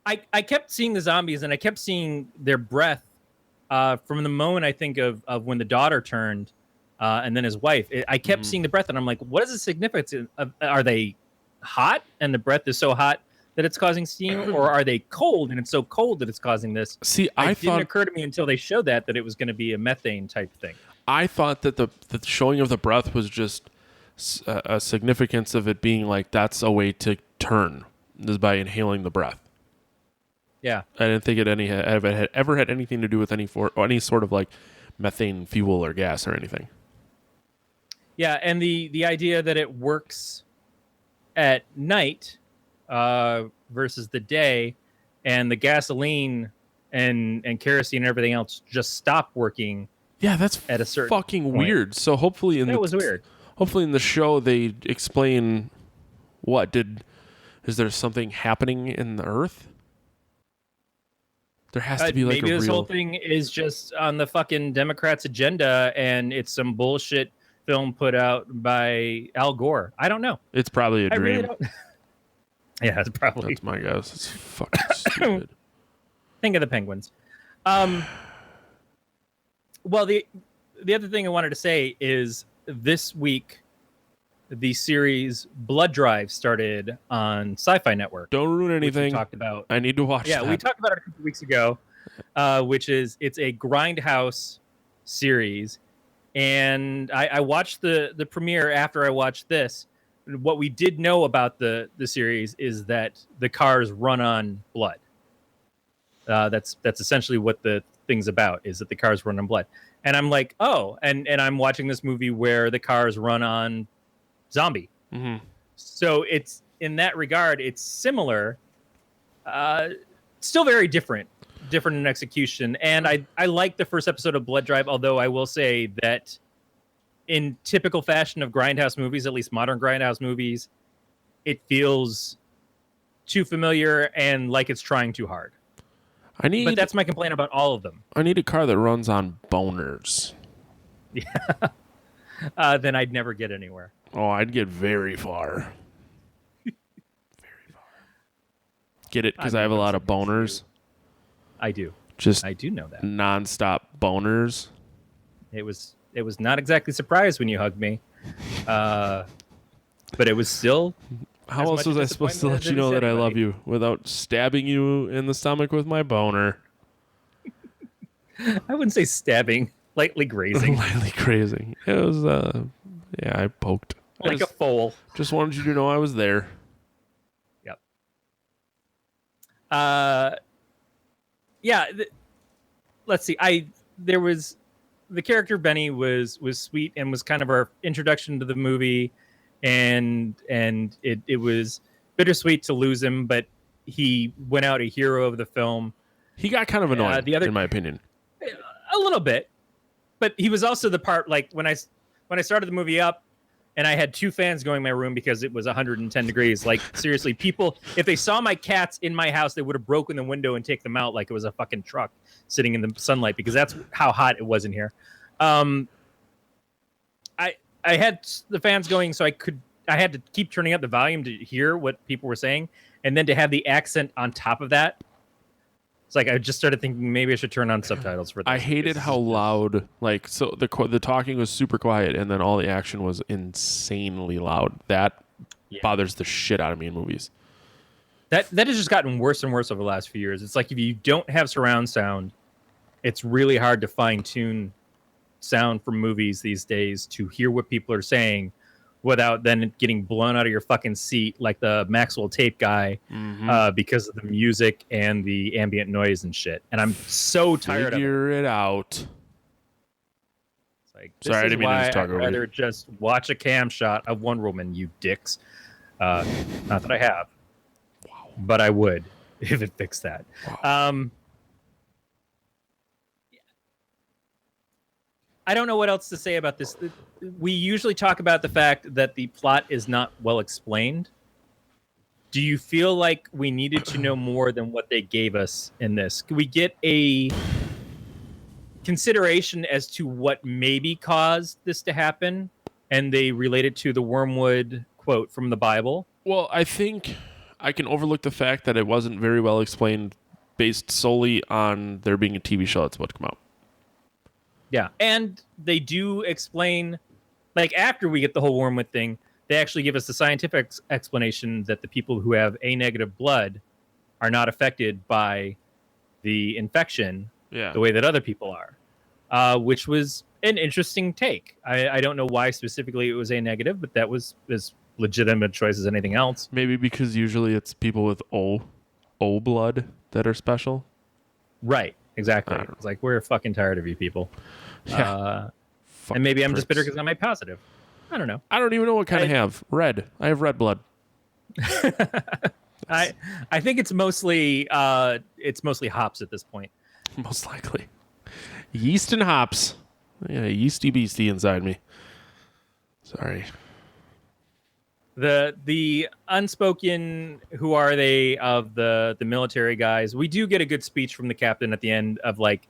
I kept seeing the zombies and I kept seeing their breath from the moment I think of when the daughter turned and then his wife. I kept seeing the breath, and I'm like, what is the significance of? Are they hot, and the breath is so hot that it's causing steam, or are they cold, and it's so cold that it's causing this? See, it didn't occur to me until they showed that it was going to be a methane type thing. I thought that the showing of the breath was just a significance of it being like that's a way to turn is by inhaling the breath. Yeah, I didn't think it ever had anything to do with any sort of like methane fuel or gas or anything. Yeah, and the idea that it works at night versus the day, and the gasoline and kerosene and everything else just stop working. Yeah, that's at a certain fucking point. weird. So hopefully That was weird. Hopefully in the show they explain is there something happening in the earth? There has to be like maybe a this real... whole thing is just on the fucking Democrats' agenda, and it's some bullshit film put out by Al Gore. I don't know. It's probably a dream. I really don't. Yeah, it's probably. That's my guess. It's fucking stupid. Think of the Penguins. Well, the other thing I wanted to say is this week, the series Blood Drive started on Sci-Fi Network. Don't ruin anything. We talked about. I need to watch that. Yeah, we talked about it a couple weeks ago, which is it's a Grindhouse series, and I watched the premiere after I watched this. What we did know about the series is that the cars run on blood. That's essentially what the thing's about, is that the cars run on blood. And I'm like, oh, and I'm watching this movie where the cars run on zombie. Mm-hmm. So it's, in that regard, it's similar, still very different in execution. And I like the first episode of Blood Drive, although I will say that in typical fashion of Grindhouse movies, at least modern Grindhouse movies, it feels too familiar and like it's trying too hard. But that's my complaint about all of them. I need a car that runs on boners. Yeah. Then I'd never get anywhere. Oh, I'd get very far. Very far. Get it? Because I have a lot of boners. I do. I do know that. Non-stop boners. It was not exactly surprised when you hugged me. But it was still... How else was I supposed to let you know that I love you without stabbing you in the stomach with my boner? I wouldn't say stabbing. Lightly grazing. Lightly grazing. It was, I poked. Like a foal. Just wanted you to know I was there. Yep. Let's see. There was... The character Benny was sweet and was kind of our introduction to the movie. And it was bittersweet to lose him, but he went out a hero of the film. He got kind of annoying, in my opinion. A little bit, but he was also the part, like when I started the movie up, and I had two fans going in my room because it was 110 degrees. Like seriously, people, if they saw my cats in my house, they would have broken the window and taken them out like it was a fucking truck sitting in the sunlight, because that's how hot it was in here. I had the fans going, so I had to keep turning up the volume to hear what people were saying, and then to have the accent on top of that. It's like I just started thinking maybe I should turn on subtitles for this. I hated how loud, like, so the talking was super quiet, and then all the action was insanely loud. That bothers the shit out of me in movies. That has just gotten worse and worse over the last few years. It's like if you don't have surround sound, it's really hard to fine tune sound from movies these days to hear what people are saying without then getting blown out of your fucking seat like the Maxwell tape guy, because of the music and the ambient noise and shit. And I'm so tired Figure of it. it out. It's like, Sorry, I didn't mean to just talk I'd over rather you. just watch a cam shot of Wonder Woman, you dicks. Not that I have, but I would if it fixed that. Wow. I don't know what else to say about this. We usually talk about the fact that the plot is not well explained. Do you feel like we needed to know more than what they gave us in this? Can we get a consideration as to what maybe caused this to happen? And they relate it to the Wormwood quote from the Bible? Well, I think I can overlook the fact that it wasn't very well explained based solely on there being a TV show that's about to come out. Yeah, and they do explain, like after we get the whole Wormwood thing, they actually give us the scientific explanation that the people who have A negative blood are not affected by the infection the way that other people are, which was an interesting take. I don't know why specifically it was A negative, but that was as legitimate choice as anything else. Maybe because usually it's people with O blood that are special. Right, exactly. It's like, we're fucking tired of you people. Yeah. And maybe I'm just bitter because I'm A positive. I don't know. I don't even know what kind I have. Red. I have red blood. I think it's mostly hops at this point. Most likely. Yeast and hops. Yeah, yeasty beastie inside me. Sorry. The unspoken who are they of the military guys. We do get a good speech from the captain at the end of like,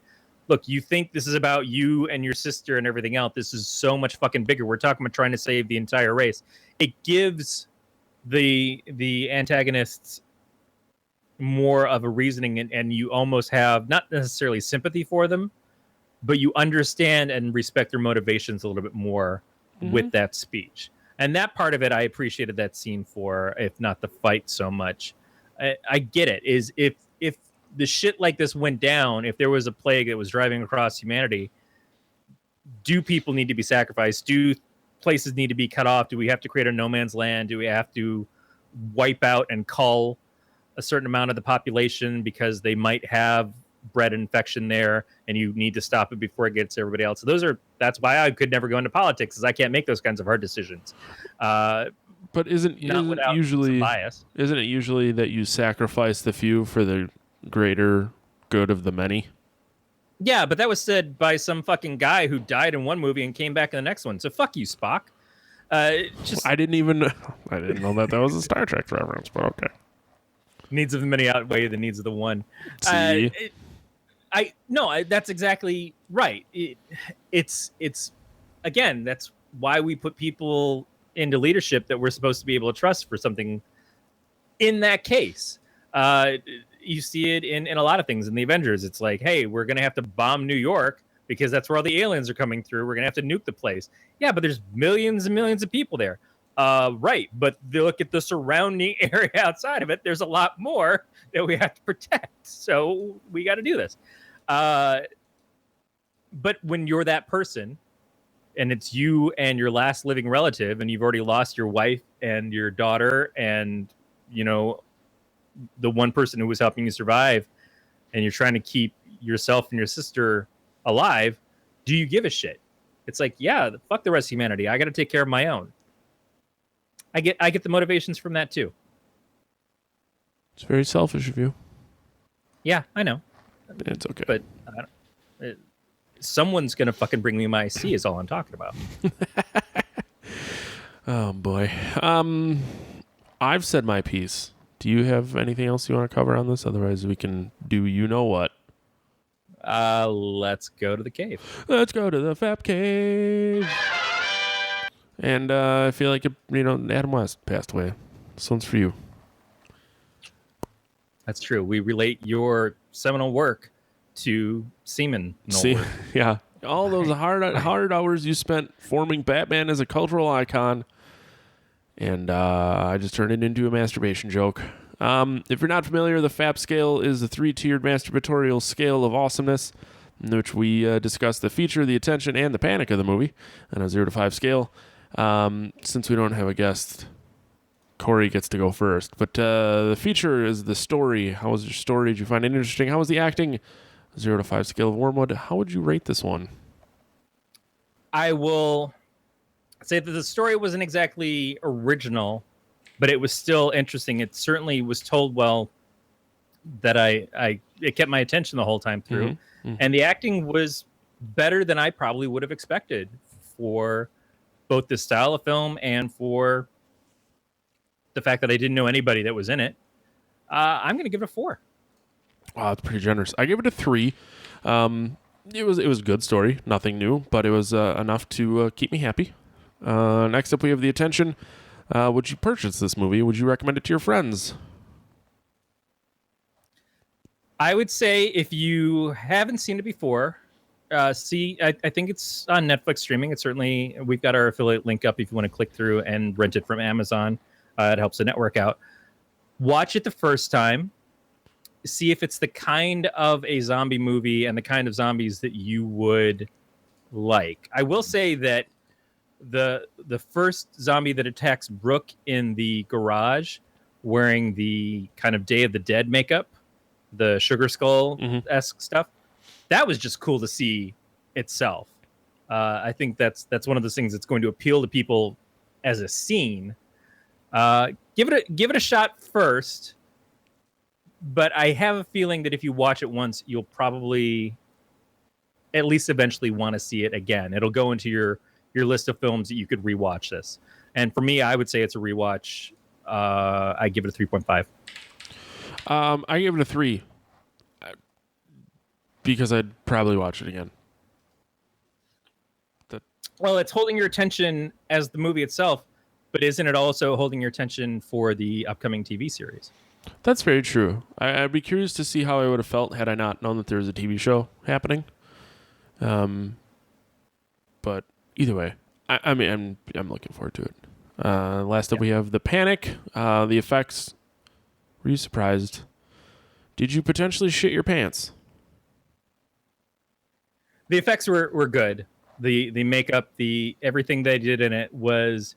look, you think this is about you and your sister and everything else. This is so much fucking bigger. We're talking about trying to save the entire race. It gives the antagonists more of a reasoning, and you almost have not necessarily sympathy for them, but you understand and respect their motivations a little bit more with that speech. And that part of it, I appreciated that scene for, if not the fight so much. I get it. Is if the shit like this went down, if there was a plague that was driving across humanity, do people need to be sacrificed? Do places need to be cut off? Do we have to create a no man's land? Do we have to wipe out and cull a certain amount of the population because they might have bred infection there and you need to stop it before it gets to everybody else? So that's why I could never go into politics, is I can't make those kinds of hard decisions. But isn't it usually that you sacrifice the few for the greater good of the many? Yeah, but that was said by some fucking guy who died in one movie and came back in the next one. So fuck you, Spock. I didn't know that was a Star Trek reference, but okay. Needs of the many outweigh the needs of the one. That's exactly right. It's again, that's why we put people into leadership that we're supposed to be able to trust for something. In that case, you see it in a lot of things in the Avengers. It's like, hey, we're going to have to bomb New York because that's where all the aliens are coming through. We're going to have to nuke the place. Yeah, but there's millions and millions of people there. Right, but look at the surrounding area outside of it. There's a lot more that we have to protect. So we got to do this. But when you're that person, and it's you and your last living relative, and you've already lost your wife and your daughter and, you know, the one person who was helping you survive, and you're trying to keep yourself and your sister alive, do you give a shit? It's like, yeah, fuck the rest of humanity. I got to take care of my own. I get the motivations from that too. It's very selfish of you. Yeah, I know. It's okay. But someone's going to fucking bring me my C is all I'm talking about. Oh, boy. I've said my piece. Do you have anything else you want to cover on this? Otherwise, we can do you know what. Let's go to the cave. Let's go to the Fap Cave. And I feel like, Adam West passed away. This one's for you. That's true. We relate your seminal work to semen. Yeah. All those hard hours you spent forming Batman as a cultural icon. And I just turned it into a masturbation joke. If you're not familiar, the FAP scale is a 3-tiered masturbatorial scale of awesomeness in which we discuss the feature, the attention, and the panic of the movie on a 0 to 5 scale. Since we don't have a guest, Corey gets to go first. But the feature is the story. How was your story? Did you find it interesting? How was the acting? 0 to 5 scale of Wormwood. How would you rate this one? I will say that the story wasn't exactly original, but it was still interesting. It certainly was told well. That it kept my attention the whole time through, and the acting was better than I probably would have expected for both the style of film and for the fact that I didn't know anybody that was in it. I'm going to give it a 4. Wow, that's pretty generous. I gave it a 3. It was a good story, nothing new, but it was enough to keep me happy. Next up, we have the attention. Would you purchase this movie? Would you recommend it to your friends? I would say if you haven't seen it before, see, I think it's on Netflix streaming. It's certainly, we've got our affiliate link up if you want to click through and rent it from Amazon. It helps the network out. Watch it the first time. See if it's the kind of a zombie movie and the kind of zombies that you would like. I will say that the first zombie that attacks Brooke in the garage wearing the kind of Day of the Dead makeup, the Sugar Skull-esque stuff, that was just cool to see itself. I think that's one of those things that's going to appeal to people as a scene. Give it a shot first, but I have a feeling that if you watch it once, you'll probably at least eventually want to see it again. It'll go into your list of films that you could rewatch this. And for me, I would say it's a rewatch. I give it a 3.5. I give it a 3 because I'd probably watch it again. Well, it's holding your attention as the movie itself, but isn't it also holding your attention for the upcoming TV series? That's very true. I'd be curious to see how I would have felt had I not known that there was a TV show happening. But either way, I mean, I'm looking forward to it. Last up, we have The Panic. The effects. Were you surprised? Did you potentially shit your pants? The effects were good. The makeup, everything they did in it was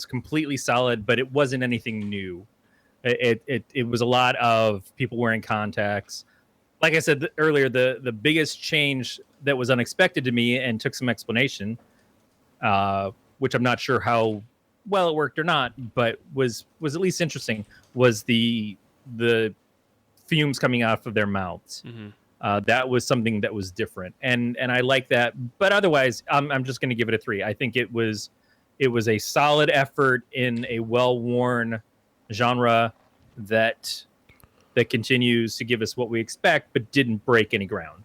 completely solid, but it wasn't anything new. It was a lot of people wearing contacts. Like I said earlier, the biggest change that was unexpected to me and took some explanation, which I'm not sure how well it worked or not, but was at least interesting, was the fumes coming out of their mouths. Mm-hmm. That was something that was different, and I like that. But otherwise, I'm just going to give it a 3. I think it was a solid effort in a well-worn genre that continues to give us what we expect, but didn't break any ground.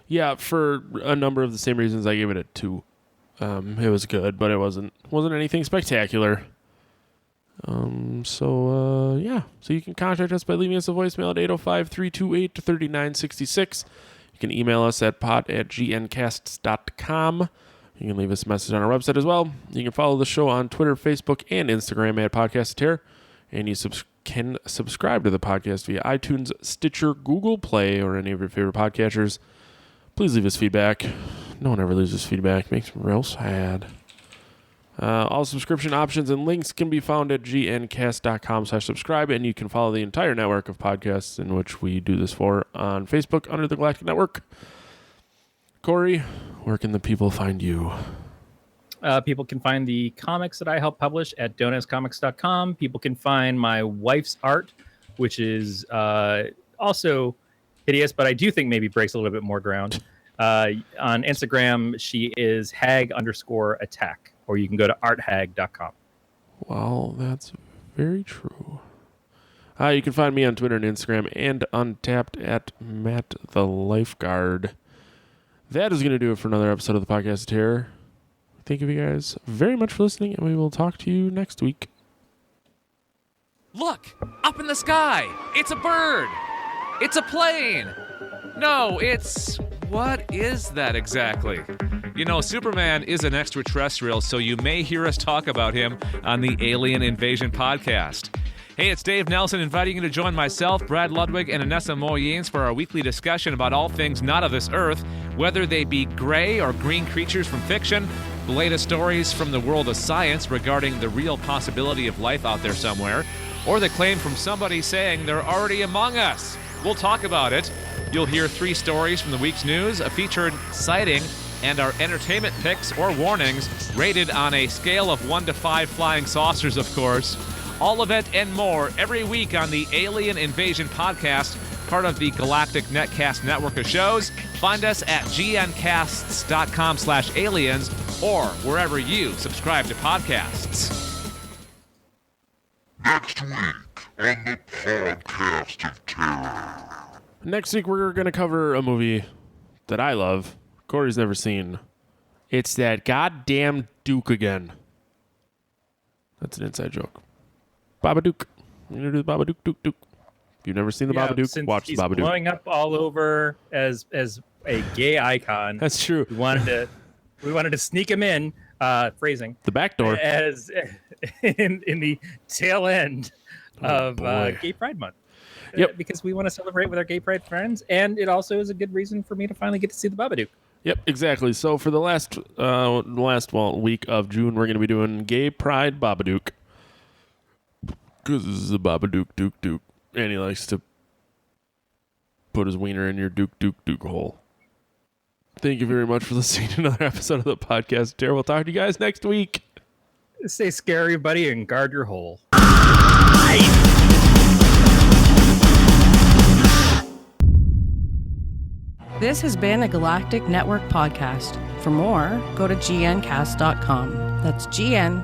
Yeah, for a number of the same reasons, I gave it a 2. It was good, but it wasn't anything spectacular. So you can contact us by leaving us a voicemail at 805-328-3966. You can email us at pod@gncasts.com. You can leave us a message on our website as well. You can follow the show on Twitter, Facebook, and Instagram at Podcast of Terror. And you can subscribe to the podcast via iTunes, Stitcher, Google Play, or any of your favorite podcatchers. Please leave us feedback. No one ever leaves us feedback. It makes me real sad. All subscription options and links can be found at gncast.com/subscribe, and you can follow the entire network of podcasts in which we do this for on Facebook under the Galactic Network. Corey, where can the people find you? People can find the comics that I help publish at donascomics.com. People can find my wife's art, which is also hideous, but I do think maybe breaks a little bit more ground. On Instagram, she is hag_attack, or you can go to arthag.com. Well, that's very true. You can find me on Twitter and Instagram and Untapped at Matt the Lifeguard. That is going to do it for another episode of the Podcast of Terror. Thank you guys very much for listening, and we will talk to you next week. Look! Up in the sky! It's a bird! It's a plane! No, it's... What is that exactly? You know, Superman is an extraterrestrial, so you may hear us talk about him on the Alien Invasion podcast. Hey, it's Dave Nelson inviting you to join myself, Brad Ludwig, and Anessa Moyens for our weekly discussion about all things not of this earth, whether they be gray or green creatures from fiction, the latest stories from the world of science regarding the real possibility of life out there somewhere, or the claim from somebody saying they're already among us. We'll talk about it. You'll hear 3 stories from the week's news, a featured sighting, and our entertainment picks or warnings rated on a scale of 1 to 5 flying saucers, of course. All of it and more every week on the Alien Invasion podcast, part of the Galactic Netcast network of shows. Find us at gncasts.com/aliens or wherever you subscribe to podcasts. Next week on the Podcast of Terror. Next week, we're going to cover a movie that I love. Corey's never seen. It's that goddamn Duke again. That's an inside joke. Babadook. We're going to do the Babadook, Duke. If you've never seen the Babadook, since watch the he's Babadook. blowing up all over as a gay icon. That's true. We wanted to sneak him in, phrasing, The back door. as in the tail end of Gay Pride Month. Yep. Because we want to celebrate with our gay pride friends, and it also is a good reason for me to finally get to see the Babadook. Yep, exactly. So for the last week of June, we're going to be doing Gay Pride Babadook. Because this is a Babadook Duke, and he likes to put his wiener in your Duke hole. Thank you very much for listening to another episode of the podcast. Terry, we'll talk to you guys next week. Stay scary, buddy, and guard your hole. This has been a Galactic Network podcast. For more, go to gncast.com. That's GNCASTS.com.